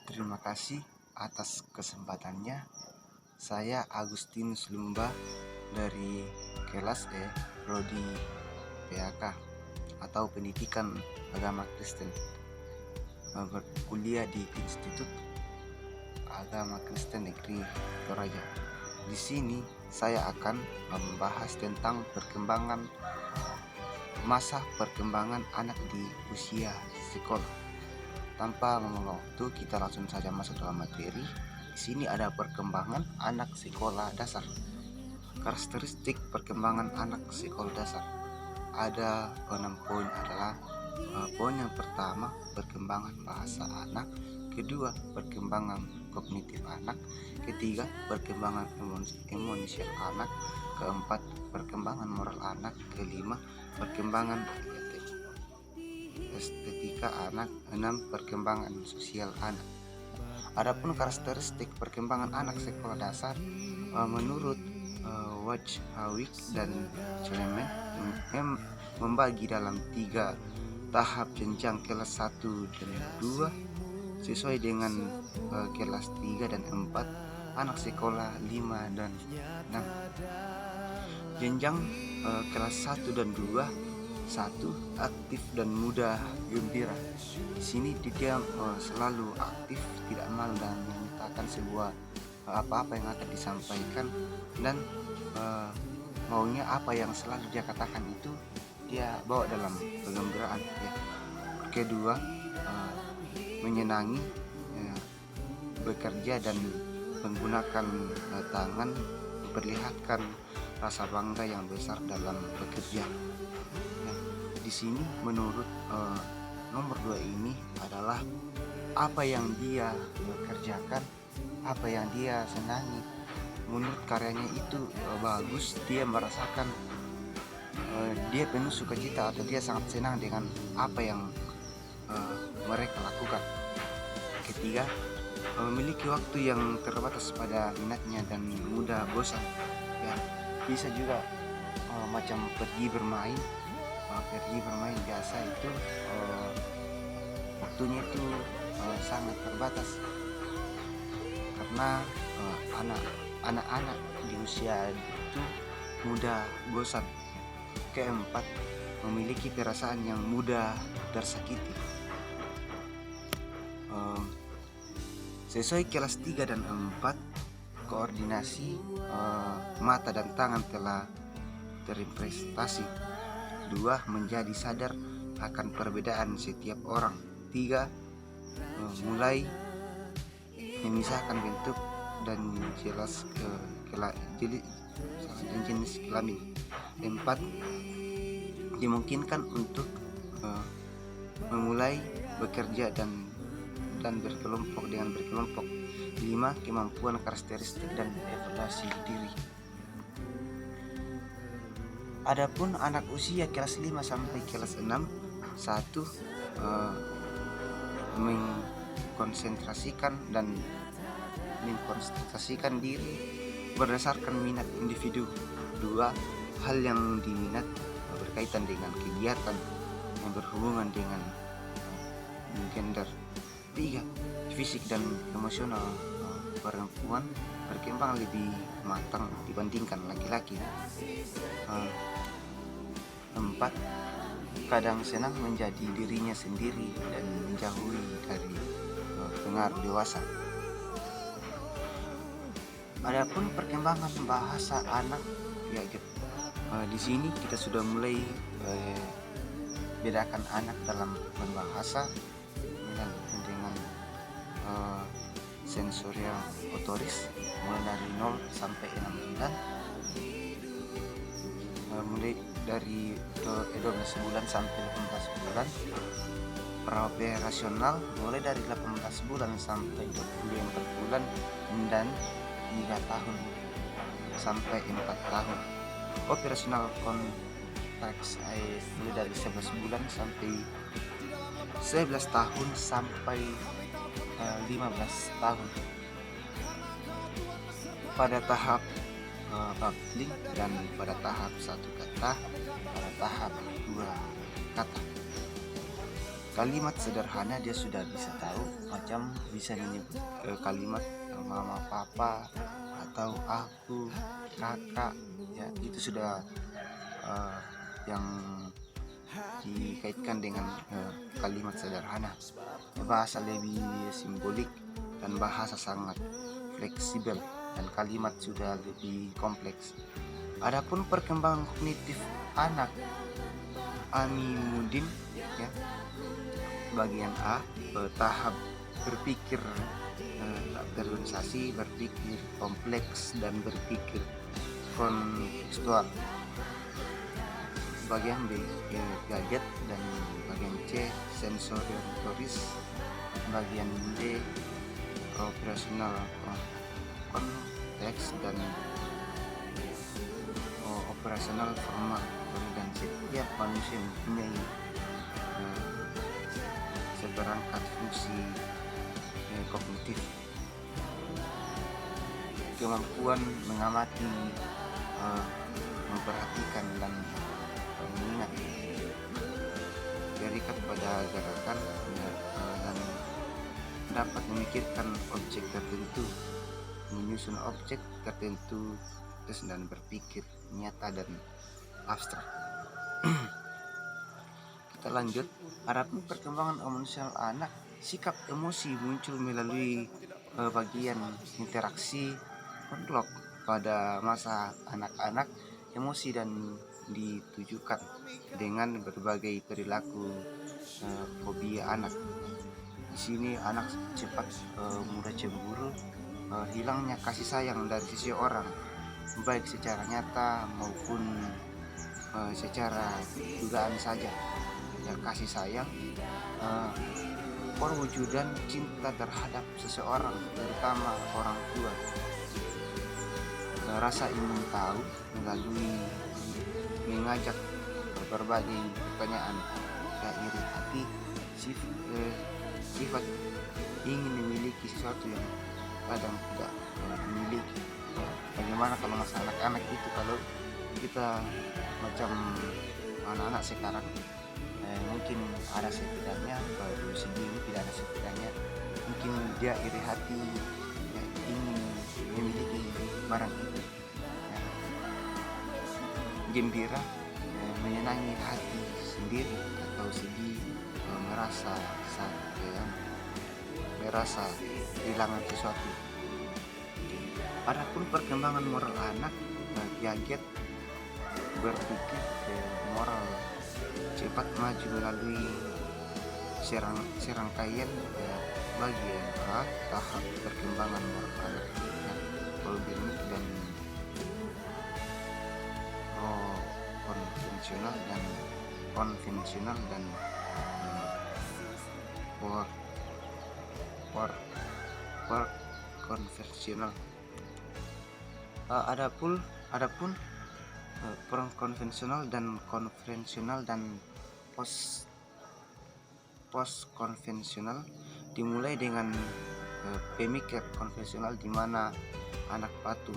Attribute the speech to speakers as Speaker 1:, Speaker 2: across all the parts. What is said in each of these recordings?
Speaker 1: Terima kasih atas kesempatannya. Saya Agustinus Lumba dari kelas E Prodi PAK atau Pendidikan Agama Kristen, berkuliah di Institut Agama Kristen Negeri Toraja. Di sini saya akan membahas tentang masa perkembangan anak di usia sekolah. Tanpa membuang waktu, kita langsung saja masuk dalam materi. Di sini ada perkembangan anak sekolah dasar. Karakteristik perkembangan anak sekolah dasar ada 6 poin adalah poin yang pertama, perkembangan bahasa anak. Kedua, perkembangan kognitif anak. Ketiga, perkembangan emosional anak. Keempat, perkembangan moral anak. Kelima, perkembangan estetika anak. 6, perkembangan sosial anak. Adapun karakteristik perkembangan anak sekolah dasar menurut Wajhawicz dan Clement membagi dalam 3 tahap jenjang kelas 1 dan 2 sesuai dengan kelas 3 dan 4 anak sekolah 5 dan 6. Jenjang kelas 1 dan 2, 1, aktif dan mudah gembira. Di sini dia selalu aktif, tidak malu dan menyatakan sebuah apa-apa yang akan disampaikan, dan maunya apa yang selalu dia katakan itu dia bawa dalam kegembiraan ya. Kedua, menyenangi, bekerja dan menggunakan tangan, memperlihatkan rasa bangga yang besar dalam bekerja. Di sini menurut nomor 2 ini adalah apa yang dia kerjakan, apa yang dia senangi. Menurut karyanya itu bagus, dia merasakan dia penuh sukacita atau dia sangat senang dengan apa yang mereka lakukan. Ketiga, memiliki waktu yang terbatas pada minatnya dan mudah bosan ya. Bisa juga macam pergi bermain biasa itu waktunya itu sangat terbatas karena anak-anak di usia itu mudah bosan. Keempat, memiliki perasaan yang mudah tersakiti. Sesuai kelas 3 dan 4, koordinasi mata dan tangan telah terinvestasi. 2, menjadi sadar akan perbedaan setiap orang. 3, mulai memisahkan bentuk dan jenis kelamin. 4, dimungkinkan untuk memulai bekerja dan berkelompok. 5, kemampuan karakteristik dan evaluasi diri. Adapun anak usia kelas 5 sampai kelas 6, 1, mengkonsentrasikan diri berdasarkan minat individu. 2, hal yang diminat berkaitan dengan kegiatan yang berhubungan dengan gender. 3, fisik dan emosional perempuan berkembang lebih matang dibandingkan laki-laki. 4, kadang senang menjadi dirinya sendiri dan menjauhi dari pengaruh dewasa. Adapun perkembangan bahasa anak ya, di sini kita sudah mulai bedakan anak dalam berbahasa dengan sensorial motoris mulai dari 0 sampai 6 bulan, mulai dari 12 bulan sampai 18 bulan. Operasional mulai dari 18 bulan sampai 24 bulan dan 3 tahun sampai 4 tahun. Operasional konteks mulai dari 11 bulan sampai 11 tahun sampai 15 tahun. Pada tahap babbling dan pada tahap 1 kata, pada tahap 2 kata. kalimat sederhana dia sudah bisa tahu, macam bisa menyebut kalimat mama, papa, atau aku, kakak, ya itu sudah yang dikaitkan dengan kalimat sederhana. Bahasa lebih simbolik dan bahasa sangat fleksibel dan kalimat sudah lebih kompleks. Adapun perkembangan kognitif anak, Ami Mudin, ya, bagian A, tahap berpikir tak terorganisasi, berpikir kompleks, dan berpikir kontekstual. Bagian B, gadget, dan bagian C, sensorimotoris. Bagian D, operasional konteks, dan operasional formal. Dan setiap manusia mempunyai seperangkat fungsi kognitif, kemampuan mengamati, memperhatikan, dan mengingat, terikat pada gerakan, dan dapat memikirkan objek tertentu, menyusun objek tertentu, dan berpikir nyata dan abstrak. Kita lanjut. Adapun perkembangan emosional anak, sikap emosi muncul melalui bagian interaksi konflik pada masa anak-anak. Emosi dan ditujukan dengan berbagai perilaku fobia anak. Di sini anak cepat mudah cemburu, hilangnya kasih sayang dari seseorang, baik secara nyata maupun secara dugaan saja. Ya, kasih sayang, perwujudan cinta terhadap seseorang, terutama orang tua. Rasa ingin tahu melalui mengajak berbagai pertanyaan, iri hati, sifat ingin memiliki sesuatu yang kadang tidak memiliki. Bagaimana kalau masa anak-anak itu, kalau kita macam anak-anak sekarang, mungkin ada setidaknya, kalau sendiri tidak ada setidaknya, mungkin dia iri hati, ya, ingin memiliki barang itu, ya, gembira, menyenangi hati sendiri, atau sedih, merasa kehilangan sesuatu. Adapun perkembangan moral anak, Piaget berpikir moral cepat maju melalui serangkaian bagian A, tahap perkembangan moral anak, kognitif dan konvensional dan konvensional. Adapun konvensional dan konvensional dan post konvensional dimulai dengan pemikir konvensional, di mana anak patung.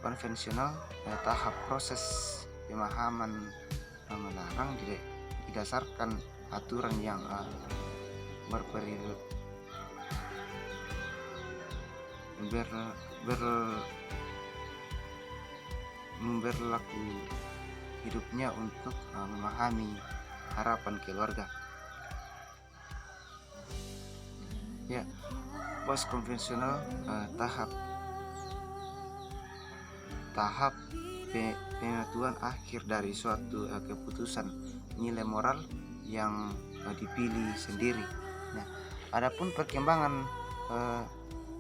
Speaker 1: Konvensional, tahap proses pemahaman melarang didasarkan aturan yang berlaku hidupnya untuk memahami harapan keluarga. Ya, post konvensional, tahap penentuan akhir dari suatu keputusan nilai moral yang dipilih sendiri. Nah, adapun perkembangan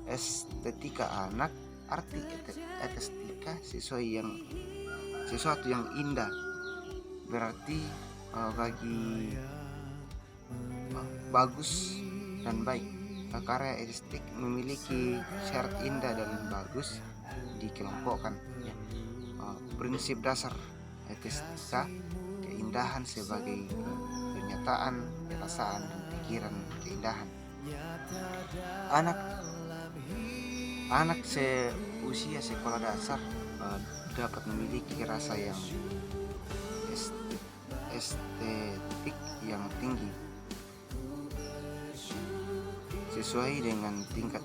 Speaker 1: estetika anak, arti estetika sesuatu yang indah, berarti bagi bagus dan baik. Karya estetik memiliki syarat indah dan bagus dikelompokkan, ya. Prinsip dasar estetika, keindahan sebagai pernyataan perasaan dan pikiran keindahan. Anak seusia sekolah dasar dapat memiliki rasa yang estetik yang tinggi, sesuai dengan tingkat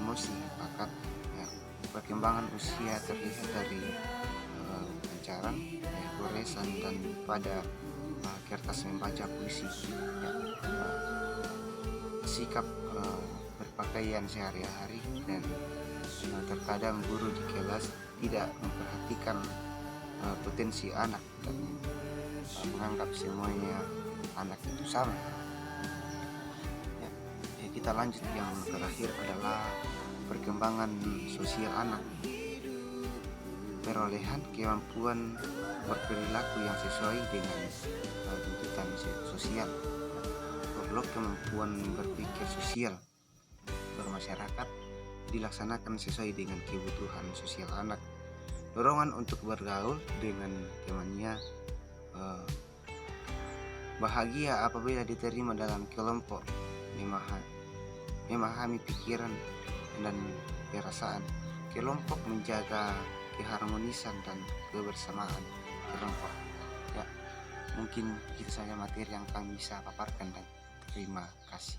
Speaker 1: emosi, bakat, ya. Perkembangan usia terlihat dari pancaran, goresan, dan pada kertas membaca puisi, ya. Sikap berpakaian sehari-hari, dan terkadang guru di kelas tidak memperhatikan potensi anak dan menganggap semuanya anak itu sama, ya. Kita lanjut, yang terakhir adalah perkembangan sosial anak. Perolehan kemampuan berperilaku yang sesuai dengan tuntutan sosial. Perlu kemampuan berpikir sosial bermasyarakat dilaksanakan sesuai dengan kebutuhan sosial anak. Dorongan untuk bergaul dengan temannya, bahagia apabila diterima dalam kelompok, memahami pikiran dan perasaan kelompok, menjaga keharmonisan dan kebersamaan kelompok. Ya, mungkin itu saja materi yang kami bisa paparkan, dan terima kasih.